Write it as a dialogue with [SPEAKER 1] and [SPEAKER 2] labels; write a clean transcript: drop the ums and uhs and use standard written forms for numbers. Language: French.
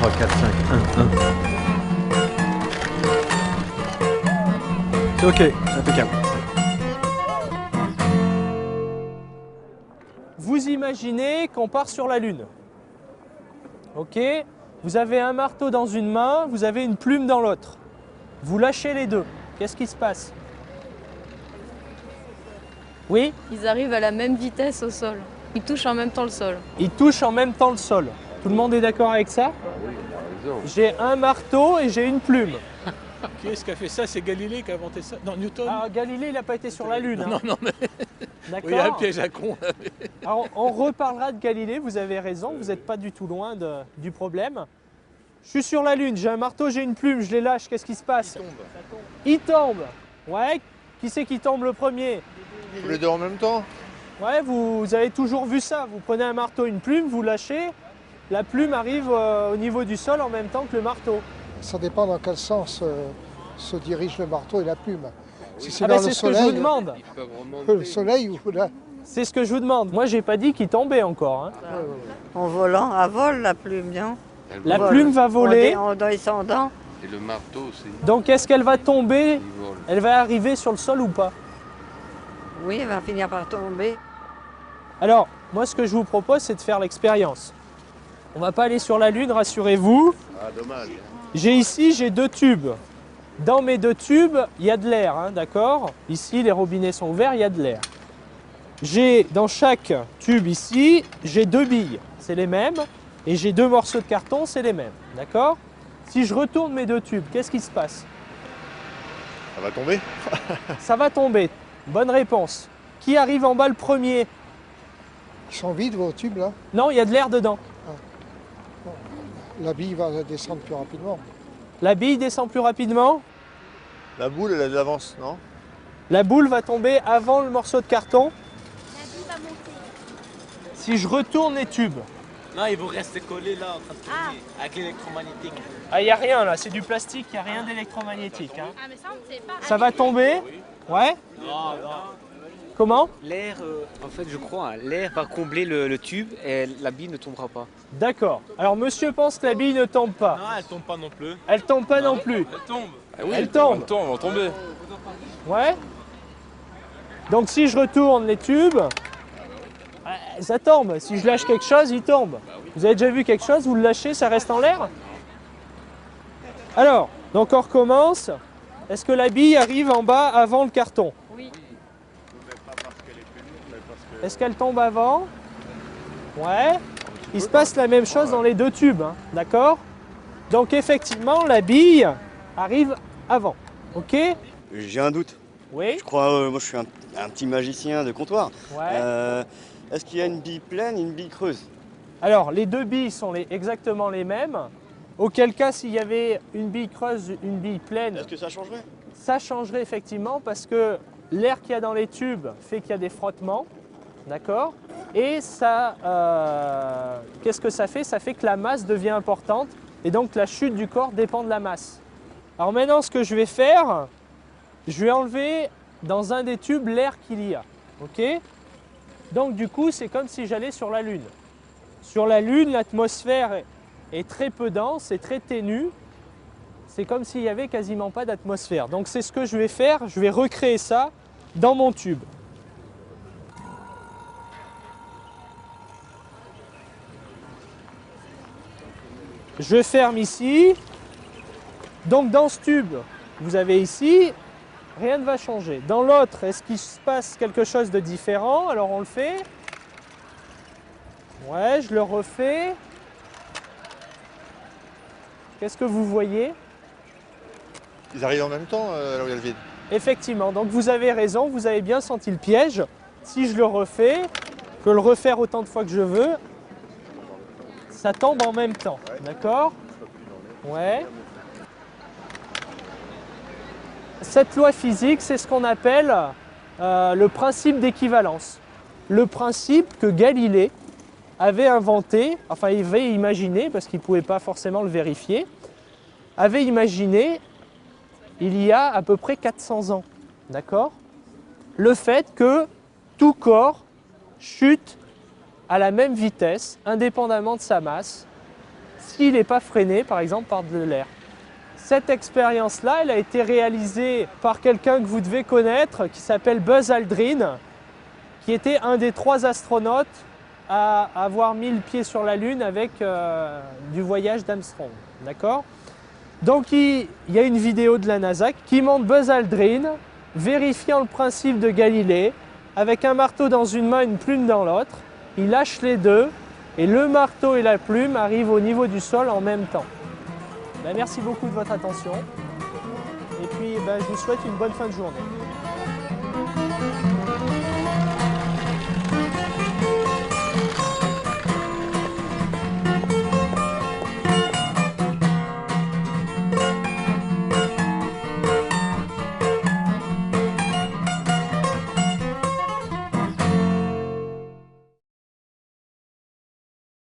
[SPEAKER 1] 3, 4, 5, 1, 1. C'est ok, impeccable.
[SPEAKER 2] Vous imaginez qu'on part sur la Lune. Ok? Vous avez un marteau dans une main, vous avez une plume dans l'autre. Vous lâchez les deux. Qu'est-ce qui se passe? Oui?
[SPEAKER 3] Ils arrivent à la même vitesse au sol. Ils touchent en même temps le sol.
[SPEAKER 2] Ils touchent en même temps le sol. Tout le monde est d'accord avec ça? J'ai un marteau et j'ai une plume.
[SPEAKER 4] Qui est-ce qui a fait ça? C'est Galilée qui a inventé ça? Non, Newton?
[SPEAKER 2] Alors Galilée, il n'a pas été sur la Lune.
[SPEAKER 4] Non,
[SPEAKER 2] Hein.
[SPEAKER 4] non, mais
[SPEAKER 2] D'accord.
[SPEAKER 4] oui, il y a un piège à con.
[SPEAKER 2] Alors, on reparlera de Galilée, vous avez raison, vous n'êtes pas du tout loin du problème. Je suis sur la Lune, j'ai un marteau, j'ai une plume, je les lâche, qu'est-ce qui se passe? Il tombe. Ouais, qui c'est qui tombe le premier?
[SPEAKER 5] Tous les deux en même temps?
[SPEAKER 2] Ouais, vous avez toujours vu ça, vous prenez un marteau, une plume, vous lâchez, la plume arrive au niveau du sol en même temps que le marteau.
[SPEAKER 6] Ça dépend dans quel sens se dirige le marteau et la plume. Si c'est
[SPEAKER 2] Ah
[SPEAKER 6] dans
[SPEAKER 2] ben,
[SPEAKER 6] le
[SPEAKER 2] c'est ce que je vous
[SPEAKER 6] soleil,
[SPEAKER 2] demande.
[SPEAKER 6] le soleil ou la...
[SPEAKER 2] C'est ce que je vous demande. Moi, j'ai pas dit qu'il tombait encore. Hein.
[SPEAKER 7] En volant, elle vole la plume, non?
[SPEAKER 2] La
[SPEAKER 7] Vole.
[SPEAKER 2] plume va voler.
[SPEAKER 7] En descendant.
[SPEAKER 8] Et le marteau aussi,
[SPEAKER 2] Donc, est-ce qu'elle va tomber?
[SPEAKER 8] il vole.
[SPEAKER 2] Elle va arriver sur le sol ou pas?
[SPEAKER 7] Oui, elle va finir par tomber.
[SPEAKER 2] Alors, moi, ce que je vous propose, c'est de faire l'expérience. On va pas aller sur la Lune, rassurez-vous.
[SPEAKER 8] Ah, dommage.
[SPEAKER 2] J'ai deux tubes. Dans mes deux tubes, il y a de l'air, hein, d'accord? Ici, les robinets sont ouverts, il y a de l'air. J'ai, dans chaque tube ici, j'ai deux billes, c'est les mêmes. Et j'ai deux morceaux de carton, c'est les mêmes, d'accord? Si je retourne mes deux tubes, qu'est-ce qui se passe?
[SPEAKER 5] Ça va tomber?
[SPEAKER 2] Ça va tomber. Bonne réponse. Qui arrive en bas le premier?
[SPEAKER 6] Ils sont vides vos tubes là.
[SPEAKER 2] Non, il y a de l'air dedans.
[SPEAKER 6] La bille va descendre plus rapidement.
[SPEAKER 2] La bille descend plus rapidement.
[SPEAKER 5] La boule, elle a de l'avance, non?
[SPEAKER 2] La boule va tomber avant le morceau de carton. Si je retourne les tubes.
[SPEAKER 9] Non, ils vont rester collés là en train de tourner avec l'électromagnétique.
[SPEAKER 2] Ah, il n'y a rien là, c'est du plastique, il n'y a rien d'électromagnétique. Hein.
[SPEAKER 10] Ah mais ça on ne sait pas.
[SPEAKER 2] Ça va tomber? Ouais?
[SPEAKER 9] Non, non.
[SPEAKER 2] Comment?
[SPEAKER 11] L'air, en fait, je crois, hein, l'air va combler le tube et la bille ne tombera pas.
[SPEAKER 2] D'accord. Alors monsieur pense que la bille ne tombe pas.
[SPEAKER 9] Non, elle tombe pas non plus.
[SPEAKER 2] Elle tombe pas non plus.
[SPEAKER 9] Elle tombe.
[SPEAKER 2] Ah oui, elle tombe.
[SPEAKER 9] Elle va tomber.
[SPEAKER 2] Ouais. Donc si je retourne les tubes, ça tombe. Si je lâche quelque chose, il tombe. Vous avez déjà vu quelque chose, vous le lâchez, ça reste en l'air? Alors, donc on recommence. Est-ce que la bille arrive en bas avant le carton?
[SPEAKER 3] Oui.
[SPEAKER 2] Est-ce qu'elle tombe avant? Ouais. Il se passe la même chose dans les deux tubes, hein, d'accord? Donc effectivement, la bille arrive avant, ok?
[SPEAKER 12] J'ai un doute.
[SPEAKER 2] Oui?
[SPEAKER 12] Je crois, moi je suis un petit magicien de comptoir.
[SPEAKER 2] Ouais.
[SPEAKER 12] Est-ce qu'il y a une bille pleine et une bille creuse?
[SPEAKER 2] Alors, les deux billes sont exactement les mêmes. Auquel cas, s'il y avait une bille creuse, une bille pleine,
[SPEAKER 12] Est-ce que ça changerait?
[SPEAKER 2] ça changerait effectivement parce que l'air qu'il y a dans les tubes fait qu'il y a des frottements, d'accord? Et ça, qu'est-ce que ça fait? Ça fait que la masse devient importante et donc la chute du corps dépend de la masse. Alors maintenant, ce que je vais faire, je vais enlever dans un des tubes l'air qu'il y a, ok? Donc du coup, c'est comme si j'allais sur la Lune. Sur la Lune, l'atmosphère est très peu dense et très ténue. C'est comme s'il n'y avait quasiment pas d'atmosphère. Donc c'est ce que je vais faire, je vais recréer ça dans mon tube. Je ferme ici. Donc dans ce tube, vous avez ici, rien ne va changer. Dans l'autre, est-ce qu'il se passe quelque chose de différent? Alors on le fait. Ouais, je le refais. Qu'est-ce que vous voyez?
[SPEAKER 5] Ils arrivent en même temps là où il y a le vide.
[SPEAKER 2] Effectivement, donc vous avez raison, vous avez bien senti le piège. Si je le refais, je peux le refaire autant de fois que je veux, ça tombe en même temps, d'accord? Ouais. Cette loi physique, c'est ce qu'on appelle le principe d'équivalence. Le principe que Galilée avait inventé, enfin il avait imaginé, parce qu'il ne pouvait pas forcément le vérifier, avait imaginé il y a à peu près 400 ans, d'accord? Le fait que tout corps chute à la même vitesse, indépendamment de sa masse. s'il n'est pas freiné par exemple par de l'air. Cette expérience-là, elle a été réalisée par quelqu'un que vous devez connaître qui s'appelle Buzz Aldrin, qui était un des 3 astronautes à avoir mis le pied sur la Lune avec du voyage d'Armstrong. D'accord ? Donc il y a une vidéo de la NASA qui montre Buzz Aldrin vérifiant le principe de Galilée avec un marteau dans une main, une plume dans l'autre. Il lâche les deux et le marteau et la plume arrivent au niveau du sol en même temps. Ben, merci beaucoup de votre attention et puis ben, je vous souhaite une bonne fin de journée.